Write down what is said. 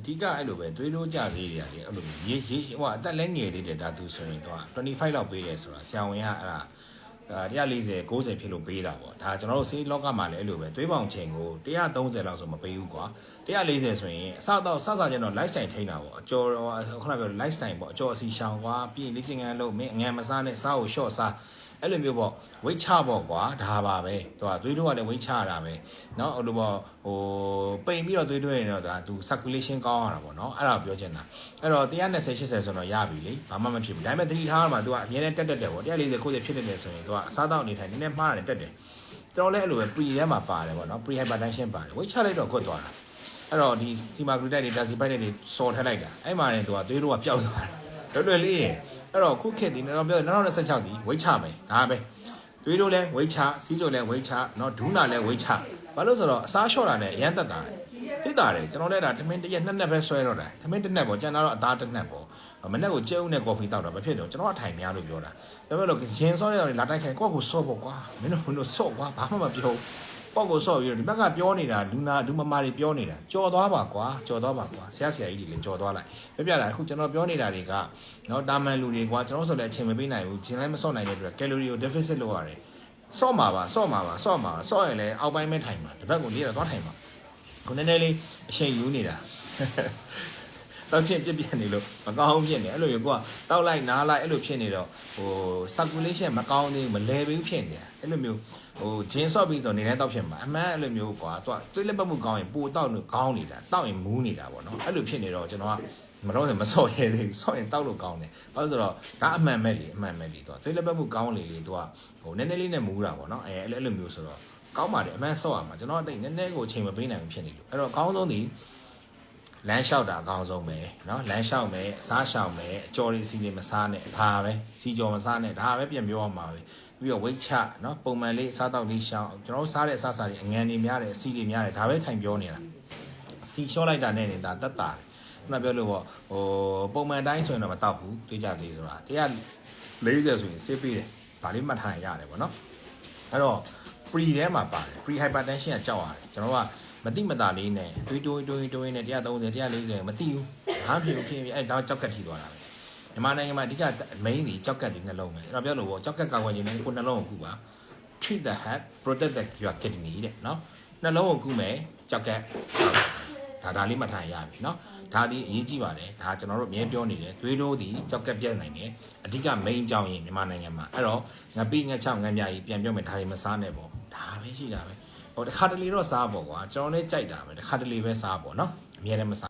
ဒီကအဲ့လိုပဲသွေးတိုးကြသေးတယ်လေအဲ့လိုရေးဟိုအသက်လဲငယ်သေးတယ်ဒါသူဆိုရင်တော့25လောက်ပေးတယ်ဆိုတာဆရာဝန်ကအဲ့ဒါ140 90ဖြစ်လို့ပေးတာပေါ့ဒါကျွန်တော်တို့ဆေးလောကမှာလည်းအဲ့လိုပဲသွေးပေါင်ချိန်ကို130လောက်ဆိုမပေးဘူးကွာ140ဆိုရင်အစတော့စကျတော့ lifestyle ထိန်းတာပေါ့အကျော်ခုနပြော lifestyle ပေါ့အကျော်အစီရှောင်ကွာပြီးလေ့ကျင့်ခန်းလုပ်မင်းငန်မစားနဲ့စားကို short စားအဲ့လိုမျိုးပေါ့ဝိတ်ချပေါ့ကွာဒါပါပဲသူကသွေးတိုးကလည်းဝိတ်ချရတာပဲเนาะအဲ့လိုပေါ့ဟိုပိန်ပြီးတော့သွေးတိုးရင်တော့ဒါသူ circulation ကောင်းရတာပေါ့เนาะအဲ့ဒါပြောချင်တာအဲ့တော့120 80ဆိုတော့ရပြီလေဘာမှမဖြစ်ဘူးဒါပေမဲ့သတိထားရမှာသူကအမြဲတမ်းတက်တယ်ပေါ့140 90ဖြစ်တယ်ဆိုရင်သူကအစားတောက်နေထိုင်နည်းနည်းမှားတယ်တက်တယ်တော်လည်းအဲ့လိုပဲ pre ထဲမှာပါတယ်ပေါ့เนาะ pre hypertension ပါတယ်ဝိတ်ချလိုက်တော့ခွတ်သွားတာအဲ့တော့ဒီ semaglutide တွေ daxiboide တွေစော်ထည့်လိုက်တာအဲ့မှာနေသူကသွေးတိုးကပျောက်သွားတာလွယ်လေးရဲ့အဲ့တော့ခုခေတ်ဒီတော့ပြော2026ဒီဝိတ်ချမယ်ဒါပဲသွေးတိုးလဲဝိတ်ချစီးကြိုလဲဝိတ်ချเนาะဒူးနာလဲဝိတ်ချဘာလို့ဆိုတော့အစားလျှော့တာနဲ့အရန်တက်တာတယ်သိတာတယ်ကျွန်တော်လည်းဒါထမင်းတစ်ရက်နှစ်နက်ပဲဆွဲတော့တာထမင်းတစ်နက်ပေါ့ကျန်တော့အသားတစ်နက်ပေါ့မနေ့ကကျဲဦးနဲ့ကော်ဖီတောက်တာမဖြစ်တော့ကျွန်တော်အထိုင်များလို့ပြောတာဒါပေမဲ့လို့ရင်စောရရလာတိုက်ခိုင်ကိုယ့်ကိုစော့ပေါ့ကွာမင်းတို့စော့ကွာဘာမှမပြောပေါ့ကိုစော့ပြီးတော့ဒီဘက်ကပြောနေတာလူမမာတွေပြောနေတာကြော်သွားပါကွာကြော်သွားပါကွာဆရာကြီးတွေလည်းကြော်သွားလိုက်ပြတာအခုကျွန်တော်ပြောနေတာတွေကနော်တာမန်လူတွေကွာကျွန်တော်ဆိုလည်းအချိန်မပေးနိုင်ဘူးဂျင်းလည်းမစော့နိုင်တဲ့အတွက်ကယ်လိုရီကို deficit လုပ်ရတယ်စော့မှာပါစော့ရင်လည်းအောက်ပိုင်းမဲ့ထိုင်မှာတစ်ဘက်ကိုလေးတော့သွားထိုင်မှာခုနည်းနည်းလေးအချိန်ယူနေတာတော့ချင်းပြနေလို့မကောင်းဖြစ်နေအဲ့လိုကိုကတောက်လိုက်နားလိုက်အဲ့လိုဖြစ်နေတော့ဟို circulation မကောင်းသေးဘူးမလဲဘူးဖြစ်နေတာအဲ့လိုမျိုးဟိုဂျင်းဆော့ပြီးဆိုနေတဲ့တောက်ဖြစ်မှာအမှန်အဲ့လိုမျိုးကွာသူကသွေးလက်ပတ်မှုကောင်းရင်ပိုတောက်လို့ကောင်းနေတာတောက်ရင်မူးနေတာပေါ့နော်အဲ့လိုဖြစ်နေတော့ကျွန်တော်ကမတော့မဆော့ရဲသေးဘူးဆော့ရင်တောက်လို့ကောင်းတယ်ဘာလို့ဆိုတော့ဒါအမှန်မဲ့လေသူကသွေးလက်ပတ်မှုကောင်းလေသူကဟိုနည်းနည်းလေးနဲ့မူးတာပေါ့နော်အဲ့လိုမျိုးဆိုတော့ကောင်းပါတယ်အမှန်ဆော့ရမှာကျွန်တော်အတိတ်နည်းနည်းကိုအချိန်မပေးနိုင်ဘူးဖြစ်နေလို့အဲ့တော့အကောင်းဆုံးဒီလမ်းလျှောက်တာအကောင်းဆုံးပဲเนาะလမ်းလျှောက်မယ်အစားရှောင်မယ်အကျော်တွေစီနေမစားနဲ့ဒါပဲစီကျော်မစားနဲ့ဒါပဲပြန်ပြောရမှာပဲပြီးတော့ဝိတ်ချเนาะပုံမှန်လေးအစားတောက်လေးရှောင်ကျွန်တော်တို့စားတဲ့အစားတွေအငန်တွေများတယ်အစီတွေများတယ်ဒါပဲထိုင်ပြောနေတာစီလျှော့လိုက်တာနဲ့နေတာတက်တာခုနပြောလို့ပေါ့ဟိုပုံမှန်တိုင်းဆိုရင်တော့မတောက်ဘူးတွေးကြစေဆိုတာ140ဆိုရင်ဆေးပေးတယ်ဒါလေးမှတ်ထားရရတယ်ပေါ့เนาะအဲ့တော့ pre ထဲမှာပါတယ် pre hypertension ကကြောက်ရတယ်ကျွန်တော်ကမတိမတာလေးနဲ့တွေးနဲ့130 140မတိဘူးဘာဖြစ်အဲ့ဒါကြောက်ကတ်ထိသွားတာပဲမြန်မာနိုင်ငံမှာအဓိက main ဒီကြောက်ကတ်ဒီနှလုံးပဲအဲ့တော့ပြောလို့ပေါ့ကြောက်ကတ်ကာကွယ်ခြင်းနဲ့ကိုနှလုံးကိုကူပါ treat the heart protect your kidney တဲ့နော်နှလုံးကိုကူမယ်ကြောက်ကတ်ဒါလေးမှတ်ထားရပြီနော်ဒါဒီအရေးကြီးပါတယ်ဒါကျွန်တော်တို့အမြဲပြောနေတယ်သွေးတိုးဒီကြောက်ကတ်ပြတ်နိုင်တယ်အဓိက main ကြောင်းရင်မြန်မာနိုင်ငံမှာအဲ့တော့ငပိငချောင်းငမြကြီးပြန်ပြောမယ်ဒါတွေမစားနဲ့ပေါ့ဒါပဲရှိတာပဲဟိုတခါတလေတော့စားပေါ့ကွာကျွန်တော်လည်းကြိုက်တာပဲတခါတလေပဲစားပေါ့နော်အများလည်းမစား